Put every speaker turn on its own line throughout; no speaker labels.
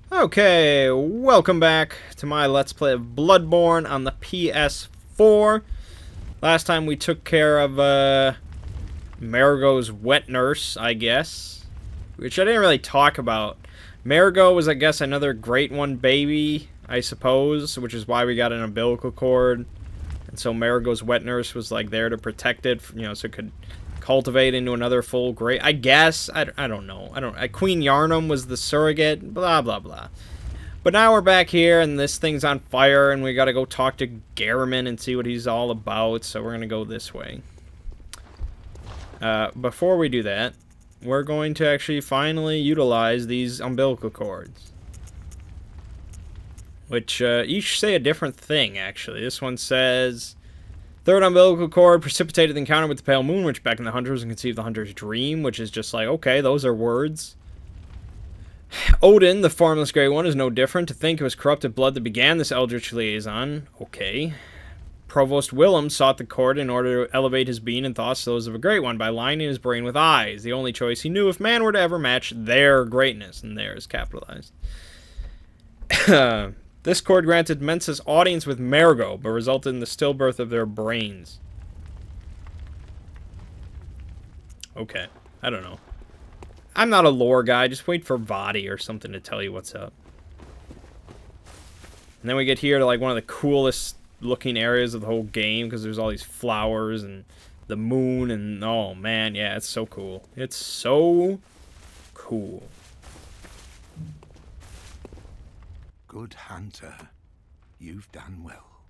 Okay, welcome back to my Let's Play of Bloodborne on the PS4. Last time we took care of, Marigo's wet nurse, I guess. Which I didn't really talk about. Marigo was, I guess, another Great One baby, I suppose, which is why we got an umbilical cord. And so Marigo's wet nurse was, like, there to protect it, you know, so it could cultivate into another full great, I guess. I don't know. Queen Yarnum was the surrogate, blah blah blah. But now we're back here and this thing's on fire and we gotta go talk to Garriman and see what he's all about, so we're gonna go this way. Before we do that, we're going to actually finally utilize these umbilical cords, which each say a different thing. Actually, this one says third umbilical cord precipitated the encounter with the pale moon, which beckoned the hunters and conceived the hunter's dream, which is just like, okay, those are words. Odin, the formless Grey One, is no different. To think it was corrupted blood that began this eldritch liaison. Okay. Provost Willem sought the cord in order to elevate his being and thoughts to those of a Great One by lining his brain with eyes, the only choice he knew if man were to ever match their greatness, and there is capitalized. This cord granted Mensa's audience with Marigo, but resulted in the stillbirth of their brains. Okay, I don't know. I'm not a lore guy, just wait for Vadi or something to tell you what's up. And then we get here to like one of the coolest looking areas of the whole game, because there's all these flowers and the moon and, oh man, yeah, it's so cool. It's so cool.
Good hunter, you've done well.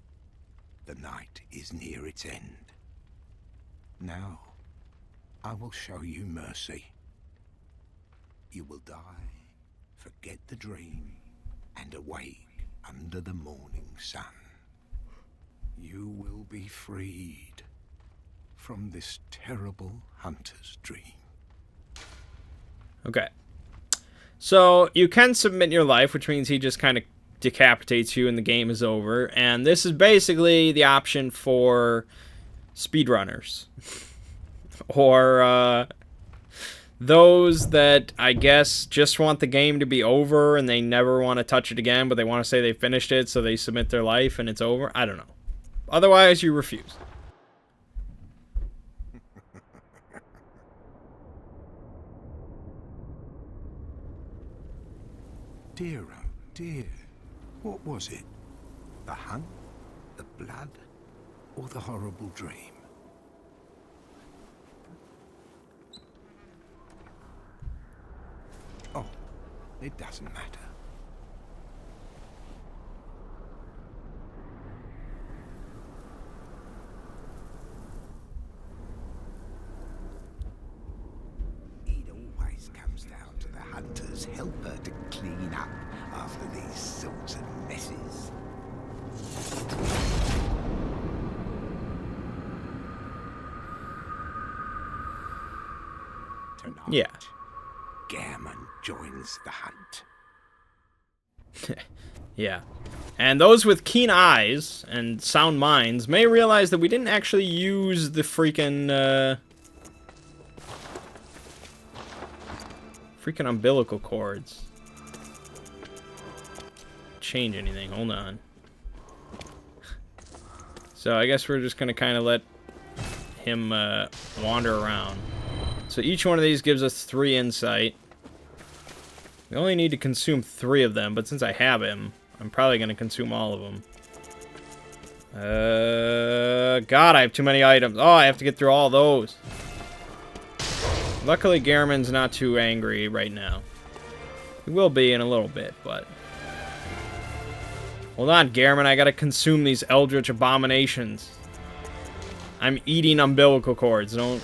The night is near its end. Now, I will show you mercy. You will die, forget the dream, and awake under the morning sun. You will be freed from this terrible hunter's dream.
Okay. So, you can submit your life, which means he just kind of decapitates you and the game is over. And this is basically the option for speedrunners. Or, those that, I guess, just want the game to be over and they never want to touch it again, but they want to say they finished it, so they submit their life and it's over. I don't know. Otherwise, you refuse.
Dear, oh dear, what was it? The hunt, the blood, or the horrible dream? Oh, it doesn't matter. It always comes down to the hunter's helper to clean up after these sorts of messes. Tonight,
Yeah.
Gammon joins the hunt.
Yeah. And those with keen eyes and sound minds may realize that we didn't actually use the freaking umbilical cords. Change anything. Hold on. So I guess we're just going to kind of let him wander around. So each one of these gives us 3 insight. We only need to consume 3 of them, but since I have him, I'm probably going to consume all of them. God, I have too many items. Oh, I have to get through all those. Luckily, Garriman's not too angry right now. He will be in a little bit, but... Hold on, Garriman, I gotta consume these eldritch abominations. I'm eating umbilical cords, don't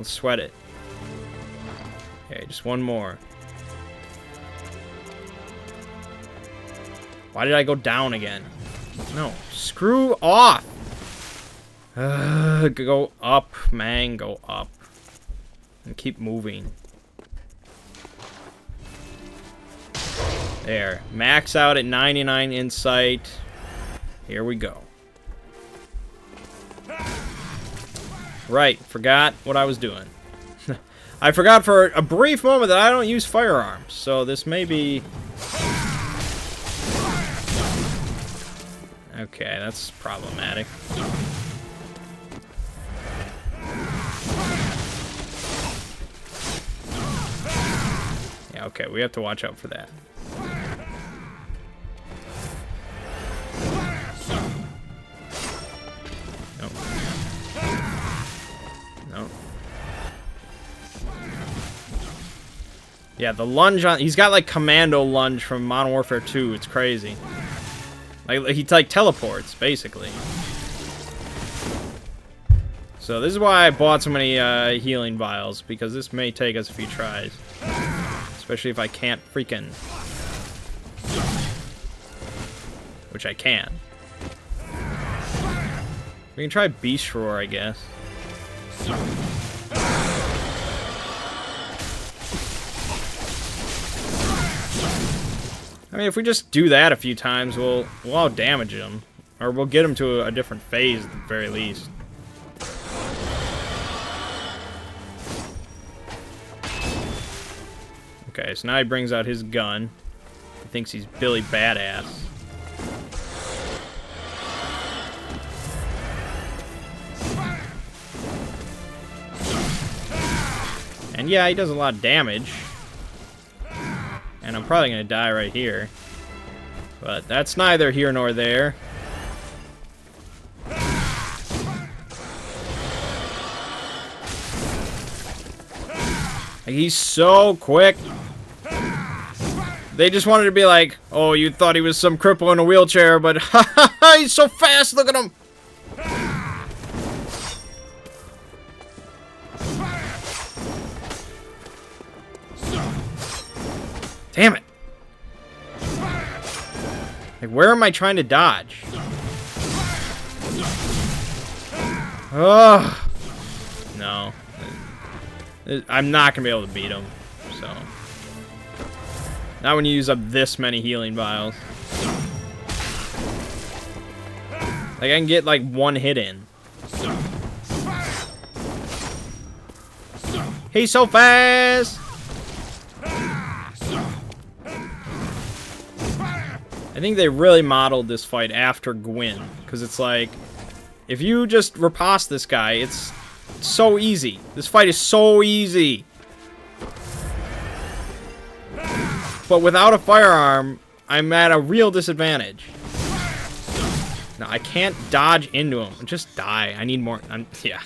sweat it. Okay, just one more. Why did I go down again? No, screw off! Go up, man, go up. And keep moving. There, max out at 99 insight. Here we go. Right, forgot what I was doing. I forgot for a brief moment that I don't use firearms, so this may be... Okay, that's problematic. Yeah, okay, we have to watch out for that. Nope. Nope. Yeah, the lunge on... He's got, like, commando lunge from Modern Warfare 2. It's crazy. Like, he, like, teleports, basically. So this is why I bought so many healing vials, because this may take us a few tries. Especially if I can't freaking... Which I can. We can try Beast Roar, I guess. I mean, if we just do that a few times, we'll out-damage him. Or we'll get him to a different phase, at the very least. Okay, so now he brings out his gun. He thinks he's Billy Badass. And yeah, he does a lot of damage. And I'm probably gonna die right here. But that's neither here nor there. He's so quick. They just wanted to be like, oh, you thought he was some cripple in a wheelchair, but he's so fast, look at him. Damn it. Like, where am I trying to dodge? Ugh. No. I'm not going to be able to beat him, so. Not when you use up this many healing vials. Like, I can get, like, one hit in. He's so fast! I think they really modeled this fight after Gwyn, because it's like, if you just riposte this guy, it's so easy. This fight is so easy. But without a firearm, I'm at a real disadvantage. No, I can't dodge into him. Just die. I need more. Yeah.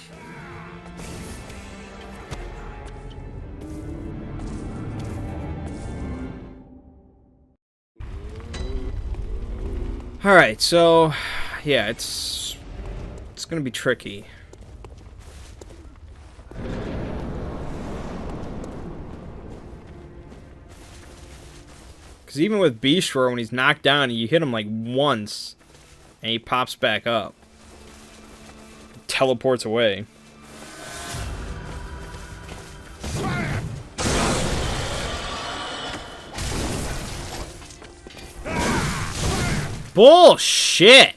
Alright, so, yeah, it's gonna be tricky. Because even with Beast Roar, when he's knocked down, you hit him like once, and he pops back up. Teleports away. Bullshit!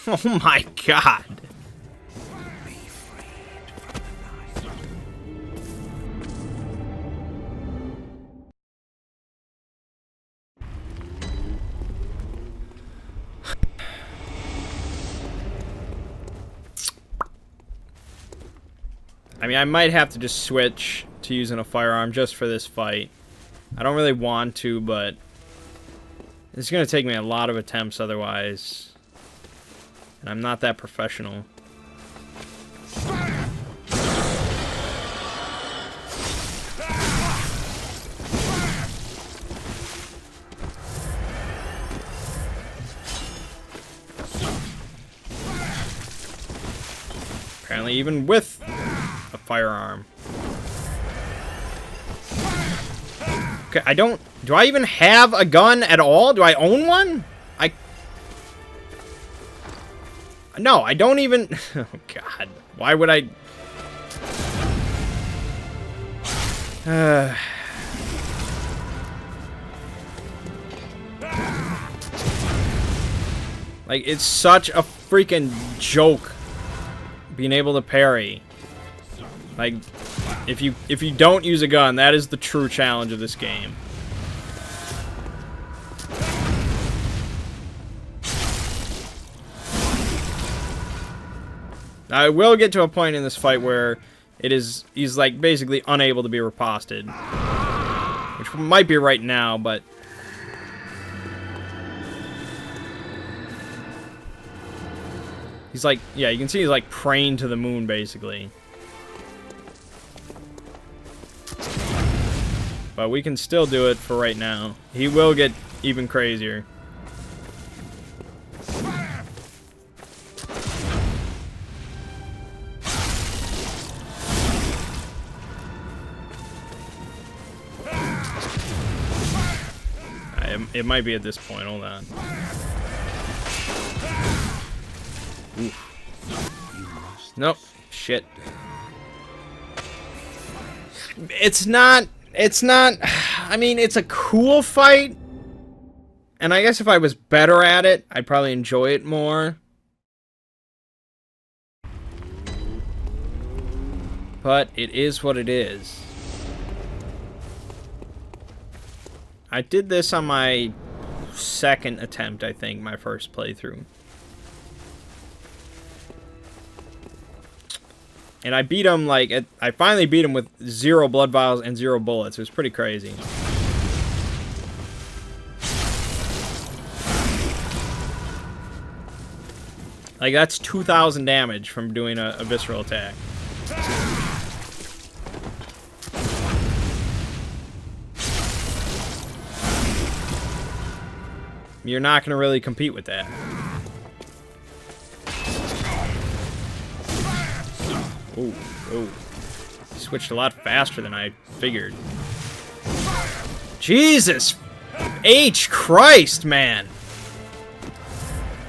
Oh my god. I mean, I might have to just switch to using a firearm just for this fight. I don't really want to, but it's going to take me a lot of attempts otherwise. And I'm not that professional. Apparently even with a firearm. Okay, I don't... Do I even have a gun at all? Do I own one? No, I don't even... Oh, God. Why would I... Like, it's such a freaking joke being able to parry. Like, if you don't use a gun, that is the true challenge of this game. Now, I will get to a point in this fight where he's like basically unable to be riposted, which might be right now, but he's like, yeah, you can see he's like praying to the moon basically. But we can still do it for right now. He will get even crazier. It might be at this point. Hold on. Oof. Nope. Shit. It's not... I mean, it's a cool fight. And I guess if I was better at it, I'd probably enjoy it more. But it is what it is. I did this on my second attempt, I think, my first playthrough. And I beat him, like, I finally beat him with 0 blood vials and 0 bullets. It was pretty crazy. Like, that's 2,000 damage from doing a visceral attack. You're not going to really compete with that. Ooh, ooh. Switched a lot faster than I figured. Jesus H. Christ, man.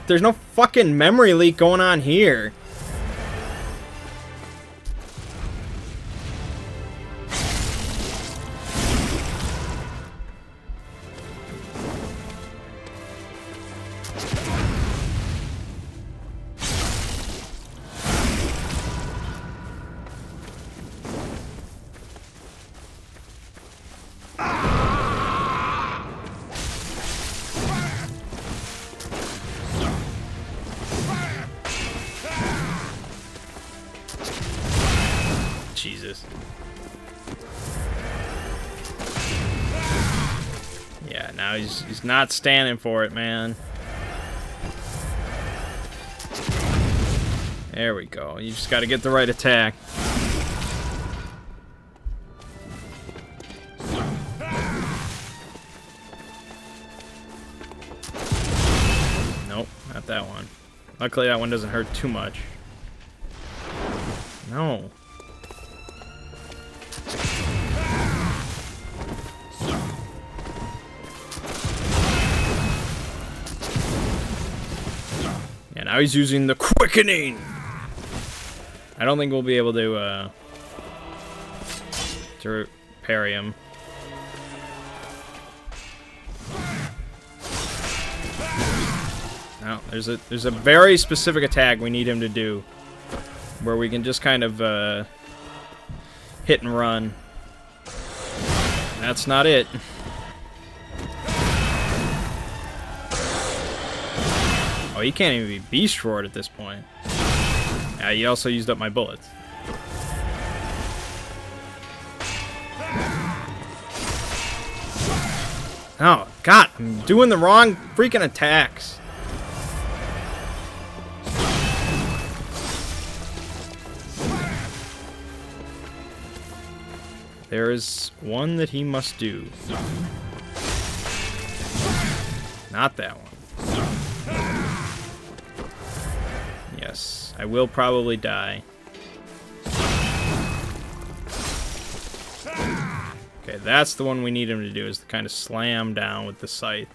There's no fucking memory leak going on here. Jesus. Yeah, now he's not standing for it, man. There we go. You just got to get the right attack. Nope, not that one. Luckily that one doesn't hurt too much. No. Yeah, now he's using the quickening. I don't think we'll be able to parry him. No, there's a very specific attack we need him to do, where we can just kind of hit and run. That's not it. Oh, he can't even be beast roared at this point. Yeah, he also used up my bullets. Oh, God, I'm doing the wrong freaking attacks. There is one that he must do. Not that one. Yes, I will probably die. Okay, that's the one we need him to do, is to kind of slam down with the scythe.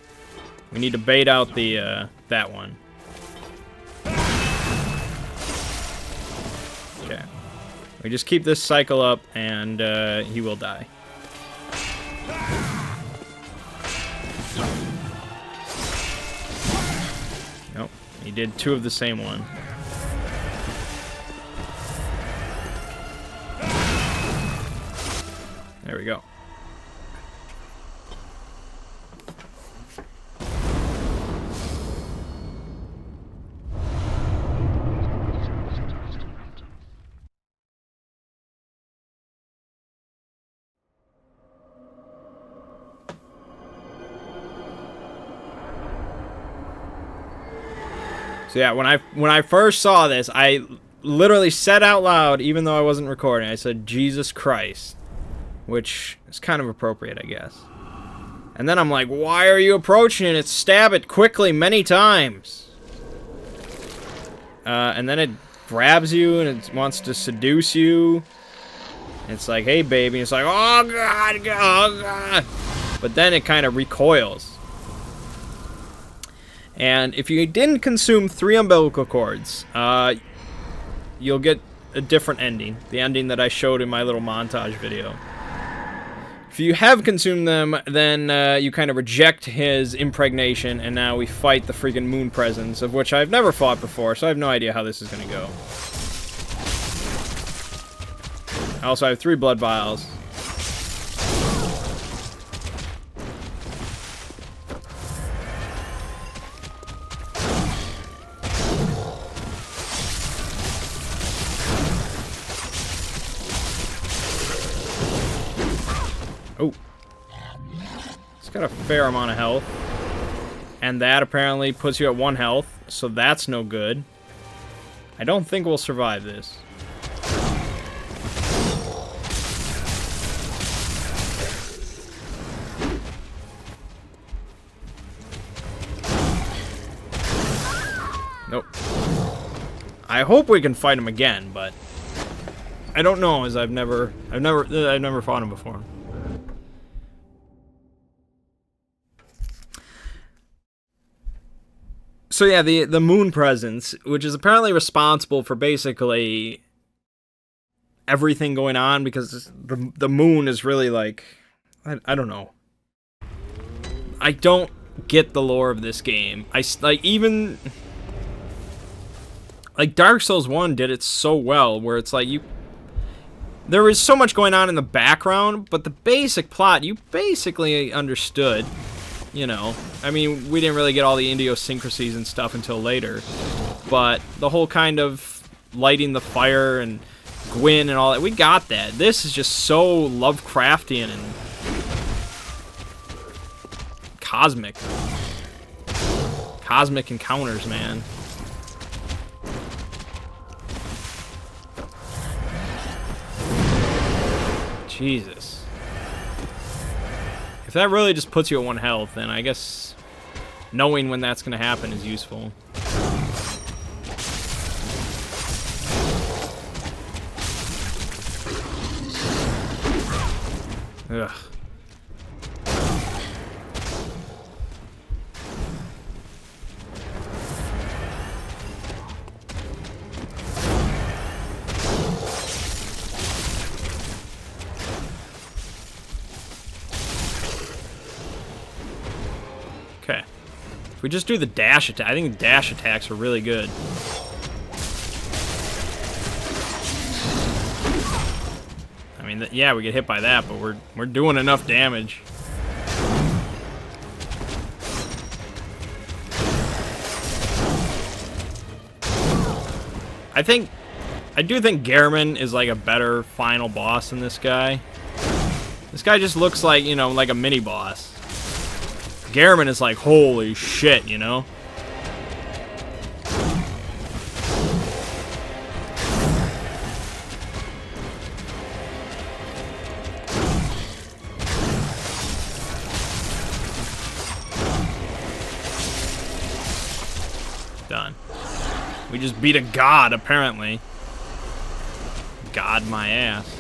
We need to bait out the, that one. Okay. We just keep this cycle up, and, he will die. Nope, he did 2 of the same one. There we go. So yeah, when I first saw this, I literally said out loud, even though I wasn't recording, I said, Jesus Christ. Which is kind of appropriate, I guess. And then I'm like, why are you approaching it? Stab it quickly many times. And then it grabs you and it wants to seduce you. It's like, hey, baby. It's like, oh, God, oh, God. But then it kind of recoils. And if you didn't consume 3 umbilical cords, you'll get a different ending. The ending that I showed in my little montage video. If you have consumed them, then you kind of reject his impregnation, and now we fight the freaking moon presence, of which I've never fought before, so I have no idea how this is going to go. I also have 3 blood vials. Oh. It's got a fair amount of health. And that apparently puts you at 1 health, so that's no good. I don't think we'll survive this. Nope. I hope we can fight him again, but I don't know, as I've never fought him before. So yeah, the moon presence, which is apparently responsible for basically everything going on, because the moon is really like, I don't know. I don't get the lore of this game. Even Dark Souls 1 did it so well, where it's like there is so much going on in the background, but the basic plot you basically understood. You know, I mean, we didn't really get all the idiosyncrasies and stuff until later, but the whole kind of lighting the fire and Gwyn and all that, we got that. This is just so Lovecraftian and cosmic. Cosmic encounters, man. Jesus. If that really just puts you at 1 health, then I guess knowing when that's going to happen is useful. Ugh. Okay. If we just do the dash attack, I think the dash attacks are really good. I mean, yeah, we get hit by that, but we're doing enough damage. I do think Gehrman is like a better final boss than this guy. This guy just looks like, you know, like a mini boss. Gehrman is like, holy shit, you know? Done. We just beat a god, apparently. God my ass.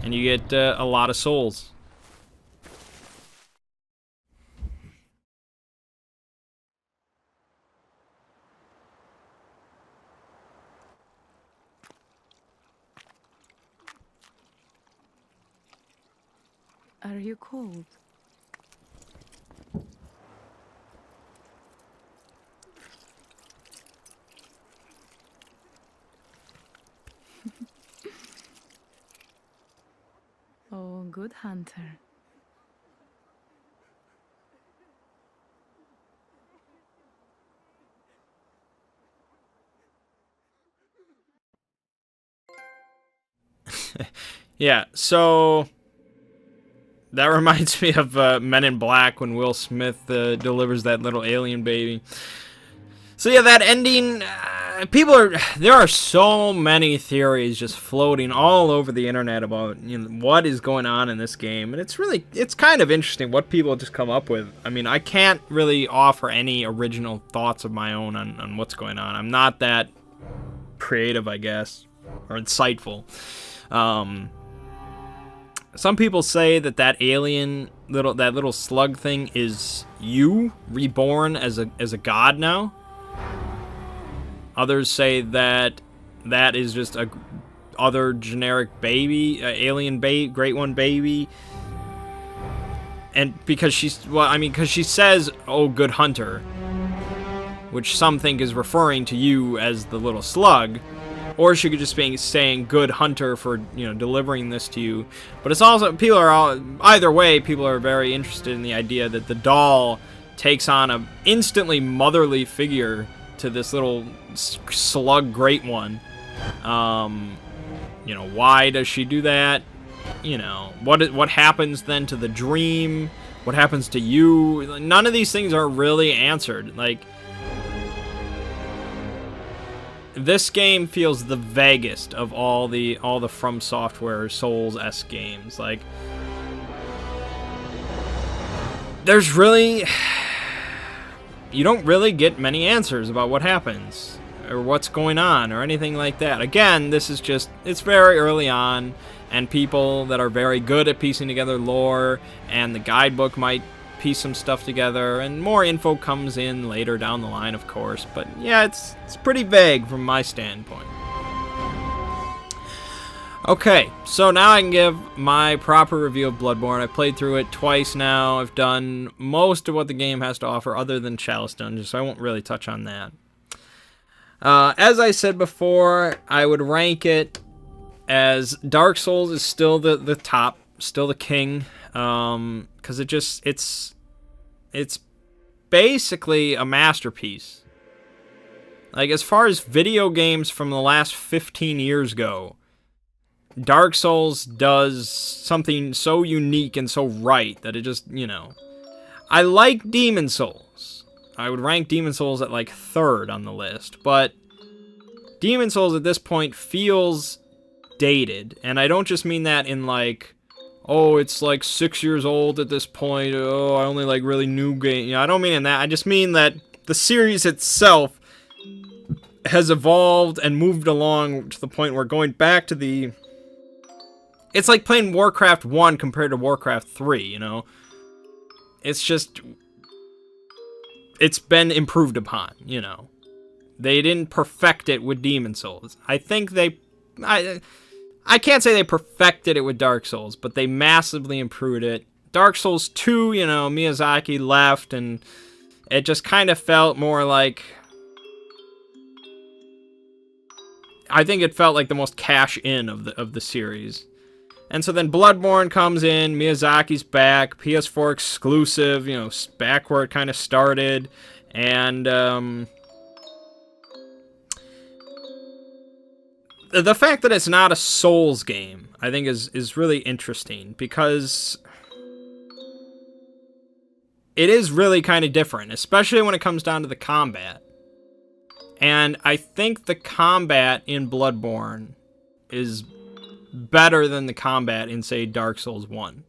And you get a lot of souls.
Are you cold? good hunter.
Yeah, so that reminds me of Men in Black when Will Smith delivers that little alien baby. So yeah, that ending, there are so many theories just floating all over the internet about, you know, what is going on in this game, and it's kind of interesting what people just come up with. I mean, I can't really offer any original thoughts of my own on what's going on. I'm not that creative, I guess, or insightful. Some people say that alien that little slug thing is you reborn as a god now. Others say that is just a other generic baby, alien baby, Great One baby. And because she says, "Oh, good hunter," which some think is referring to you as the little slug, or she could just be saying "good hunter" for, you know, delivering this to you. But it's also, either way, people are very interested in the idea that the doll takes on a instantly motherly figure to this little slug Great One. You know, why does she do that? You know, what happens then to the dream? What happens to you? None of these things are really answered. Like, this game feels the vaguest of all the From Software Souls-esque games. Like, there's really, you don't really get many answers about what happens or what's going on or anything like that. Again, this is just, it's very early on, and people that are very good at piecing together lore, and the guidebook might piece some stuff together, and more info comes in later down the line, of course. But yeah, it's pretty vague from my standpoint. Okay, so now I can give my proper review of Bloodborne. I've played through it twice now. I've done most of what the game has to offer other than Chalice Dungeon, so I won't really touch on that. As I said before, I would rank it as Dark Souls is still the top, still the king, because it's basically a masterpiece. Like, as far as video games from the last 15 years go, Dark Souls does something so unique and so right that it just, you know. I like Demon Souls. I would rank Demon Souls at like 3rd on the list, but Demon Souls at this point feels dated, and I don't just mean that in like, oh, it's like 6 years old at this point, oh, I only like really new game. You know, I don't mean in that. I just mean that the series itself has evolved and moved along to the point where going back to the... It's like playing Warcraft 1 compared to Warcraft 3, you know? It's just... It's been improved upon, you know? They didn't perfect it with Demon Souls. I think they... I can't say they perfected it with Dark Souls, but they massively improved it. Dark Souls 2, you know, Miyazaki left, and it just kind of felt more like... I think it felt like the most cash-in of the series. And so then Bloodborne comes in, Miyazaki's back, PS4 exclusive, you know, back where it kind of started, and the fact that it's not a Souls game, I think is really interesting, because it is really kind of different, especially when it comes down to the combat. And I think the combat in Bloodborne is better than the combat in, say, Dark Souls 1.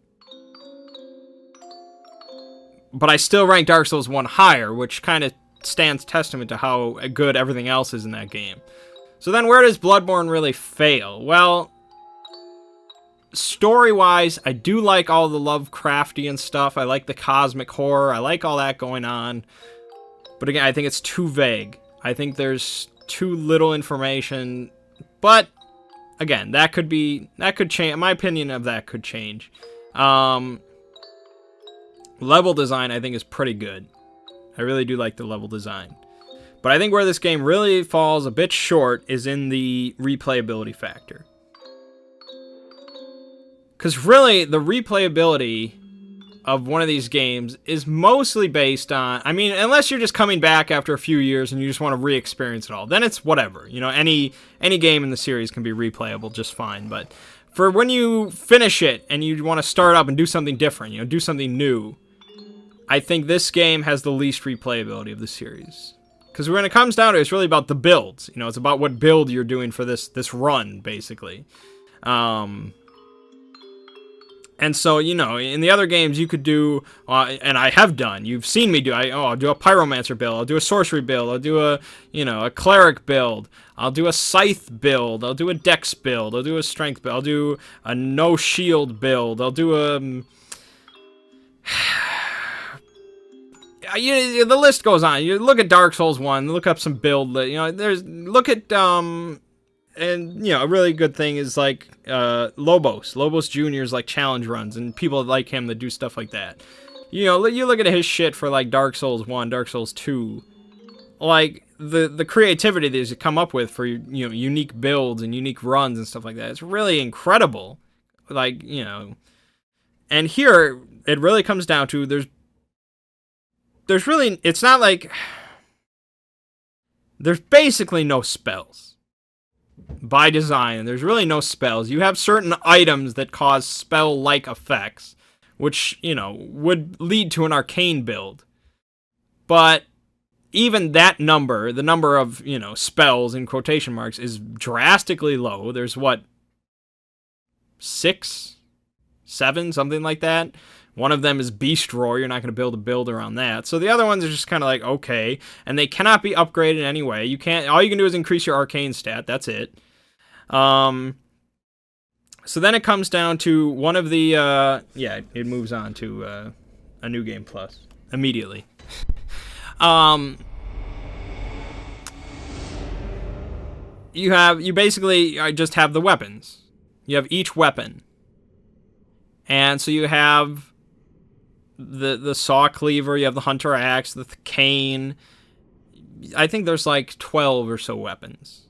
But I still rank Dark Souls 1 higher, which kind of stands testament to how good everything else is in that game. So then where does Bloodborne really fail? Well, story-wise, I do like all the Lovecraftian stuff. I like the cosmic horror. I like all that going on. But again, I think it's too vague. I think there's too little information. But again, that could change. My opinion of that could change. Level design, I think, is pretty good. I really do like the level design. But I think where this game really falls a bit short is in the replayability factor. Because really, the replayability of one of these games is mostly based on, I mean, unless you're just coming back after a few years and you just want to re-experience it all, then it's whatever. You know, any game in the series can be replayable just fine. But for when you finish it and you want to start up and do something different, you know, do something new, I think this game has the least replayability of the series. Because when it comes down to it, it's really about the builds. You know, it's about what build you're doing for this run, basically. And so, you know, in the other games you could do, and I have done, you've seen me do, I'll do a Pyromancer build, I'll do a Sorcery build, I'll do a, you know, a Cleric build, I'll do a Scythe build, I'll do a Dex build, I'll do a Strength build, I'll do a No Shield build, I'll do a... the list goes on. You look at Dark Souls 1, look up some build, you know, look at, and, you know, a really good thing is, like, Lobos Jr.'s, like, challenge runs, and people like him that do stuff like that. You know, you look at his shit for, like, Dark Souls 1, Dark Souls 2, like, the creativity that he's come up with for, you know, unique builds and unique runs and stuff like that, it's really incredible. Like, you know, and here, it really comes down to, there's really, it's not like, there's basically no spells. By design, there's really no spells. You have certain items that cause spell-like effects, which, you know, would lead to an arcane build. But even that number, the number of, you know, spells in quotation marks, is drastically low. There's, what, 6? 7? Something like that. One of them is Beast Roar. You're not going to build a build around that. So the other ones are just kind of like, okay. And they cannot be upgraded in any way. You can't. All you can do is increase your arcane stat. That's it. So then it comes down to one of the, yeah, it moves on to a New Game Plus immediately. You basically just have the weapons. You have each weapon. And so you have the saw cleaver, you have the hunter axe, the cane. I think there's like 12 or so weapons,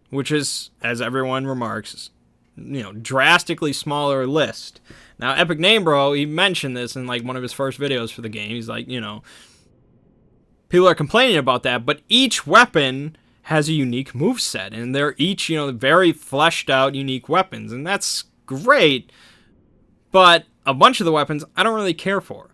which is, as everyone remarks, you know, drastically smaller list. Now, Epic Name Bro, he mentioned this in like one of his first videos for the game. He's like, you know, people are complaining about that, but each weapon has a unique moveset, and they're each, you know, very fleshed out, unique weapons, and that's great. But a bunch of the weapons I don't really care for.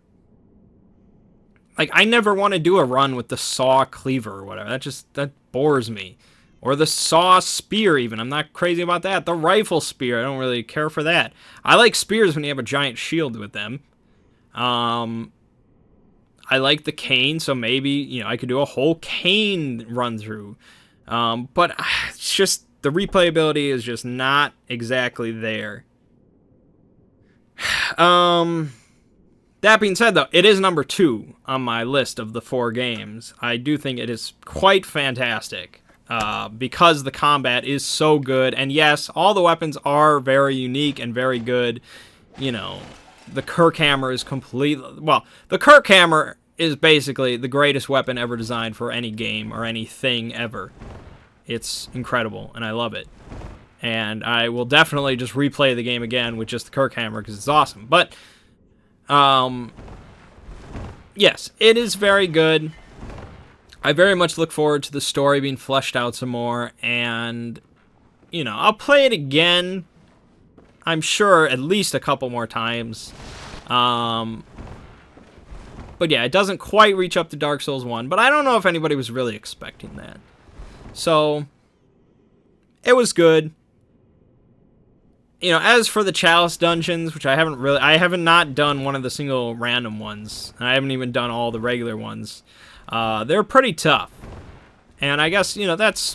Like, I never want to do a run with the saw cleaver or whatever. That bores me. Or the saw spear, even. I'm not crazy about that. The rifle spear, I don't really care for that. I like spears when you have a giant shield with them. I like the cane, so maybe, you know, I could do a whole cane run through. But it's just, the replayability is just not exactly there. That being said, though, it is number 2 on my list of the 4 games. I do think it is quite fantastic, because the combat is so good, and yes, all the weapons are very unique and very good. You know, the Kirk Hammer is the Kirk Hammer is basically the greatest weapon ever designed for any game or anything ever. It's incredible, and I love it. And I will definitely just replay the game again with just the Kirk Hammer because it's awesome. But, yes, it is very good. I very much look forward to the story being fleshed out some more. And, you know, I'll play it again, I'm sure, at least a couple more times. But yeah, it doesn't quite reach up to Dark Souls 1. But I don't know if anybody was really expecting that. So, it was good. You know, as for the Chalice dungeons, which I haven't not done one of the single random ones, and I haven't even done all the regular ones. They're pretty tough, and I guess, you know, that's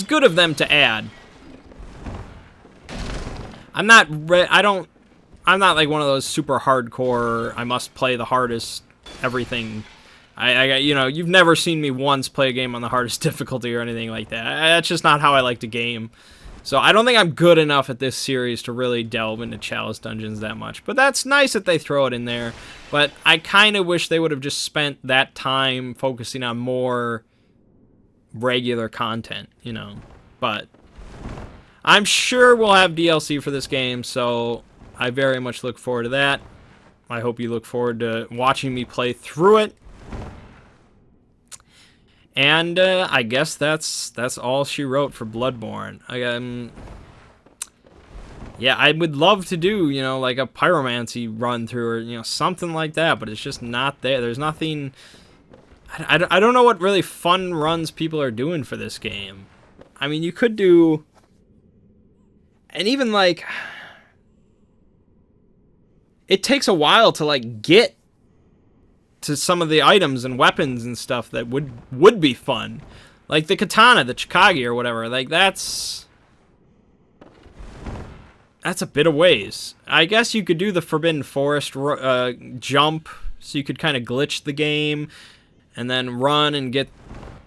good of them to add. I'm not like one of those super hardcore, I must play the hardest everything. You know, you've never seen me once play a game on the hardest difficulty or anything like that. That's just not how I like to game. So I don't think I'm good enough at this series to really delve into Chalice Dungeons that much. But that's nice that they throw it in there. But I kind of wish they would have just spent that time focusing on more regular content, you know. But I'm sure we'll have DLC for this game, so I very much look forward to that. I hope you look forward to watching me play through it. And I guess that's all she wrote for Bloodborne. Yeah, I would love to do, you know, like a pyromancy run through or, you know, something like that, but it's just not there. There's nothing... I don't know what really fun runs people are doing for this game. I mean, you could do... And even, like... It takes a while to, like, get to some of the items and weapons and stuff that would be fun. Like the katana, the Chikage or whatever. Like, that's a bit of ways. I guess you could do the Forbidden Forest jump, so you could kind of glitch the game, and then run and get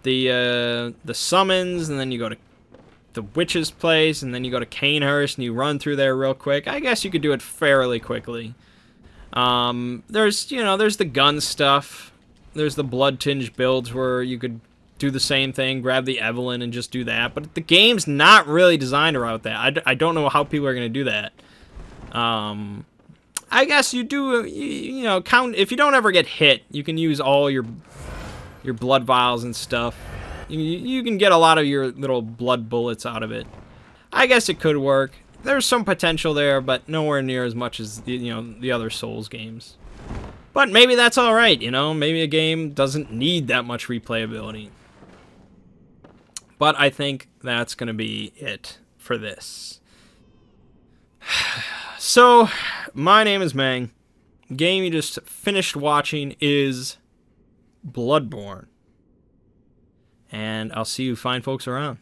the summons, and then you go to the witch's place, and then you go to Canehurst, and you run through there real quick. I guess you could do it fairly quickly. There's the gun stuff. There's the blood-tinged builds where you could do the same thing, grab the Evelyn and just do that. But the game's not really designed around that. I don't know how people are going to do that. I guess you do, you know, count. If you don't ever get hit, you can use all your blood vials and stuff. You can get a lot of your little blood bullets out of it. I guess it could work. There's some potential there, but nowhere near as much as the other Souls games. But maybe that's all right, you know. Maybe a game doesn't need that much replayability. But I think that's going to be it for this. So, my name is Mangg. The game you just finished watching is Bloodborne. And I'll see you fine folks around.